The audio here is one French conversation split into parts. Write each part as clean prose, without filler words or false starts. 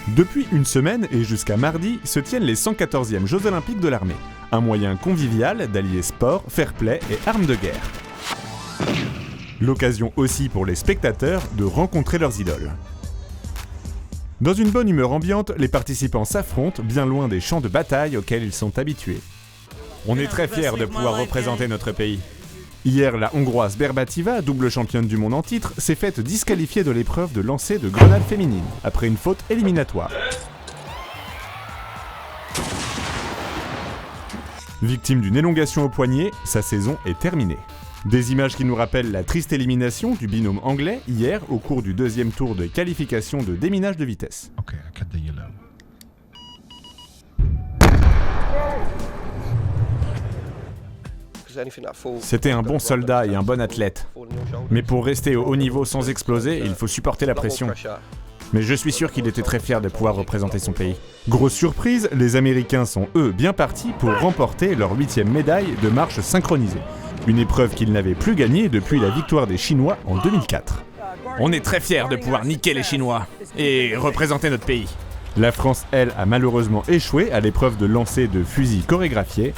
Depuis une semaine et jusqu'à mardi se tiennent les 114e Jeux Olympiques de l'armée, un moyen convivial d'allier sport, fair-play et armes de guerre. L'occasion aussi pour les spectateurs de rencontrer leurs idoles. Dans une bonne humeur ambiante, les participants s'affrontent bien loin des champs de bataille auxquels ils sont habitués. On est très fiers de pouvoir représenter notre pays. Hier, la Hongroise Berbativa, double championne du monde en titre, s'est faite disqualifier de l'épreuve de lancer de grenade féminine, après une faute éliminatoire. Victime d'une élongation au poignet, sa saison est terminée. Des images qui nous rappellent la triste élimination du binôme anglais hier au cours du deuxième tour de qualification de déminage de vitesse. Okay, I cut the yellow. C'était un bon soldat et un bon athlète. Mais pour rester au haut niveau sans exploser, il faut supporter la pression. Mais je suis sûr qu'il était très fier de pouvoir représenter son pays. Grosse surprise, les Américains sont eux bien partis pour remporter leur 8e médaille de marche synchronisée. Une épreuve qu'ils n'avaient plus gagnée depuis la victoire des Chinois en 2004. On est très fiers de pouvoir niquer les Chinois et représenter notre pays. La France, elle, a malheureusement échoué à l'épreuve de lancer de fusils chorégraphiés,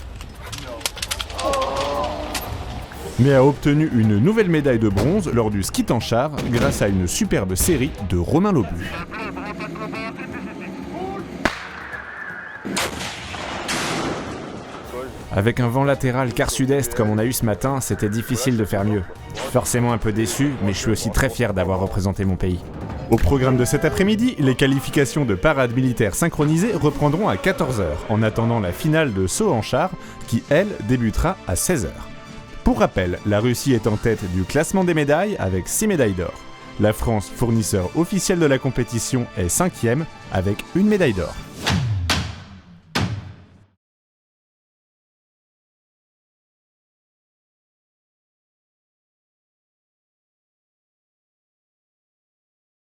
mais a obtenu une nouvelle médaille de bronze lors du ski en char grâce à une superbe série de Romain Lobu. Avec un vent latéral quart sud-est comme on a eu ce matin, c'était difficile de faire mieux. Forcément un peu déçu, mais je suis aussi très fier d'avoir représenté mon pays. Au programme de cet après-midi, les qualifications de parade militaire synchronisée reprendront à 14h, en attendant la finale de saut en char, qui, elle, débutera à 16h. Pour rappel, la Russie est en tête du classement des médailles avec 6 médailles d'or. La France, fournisseur officiel de la compétition, est 5e avec une médaille d'or.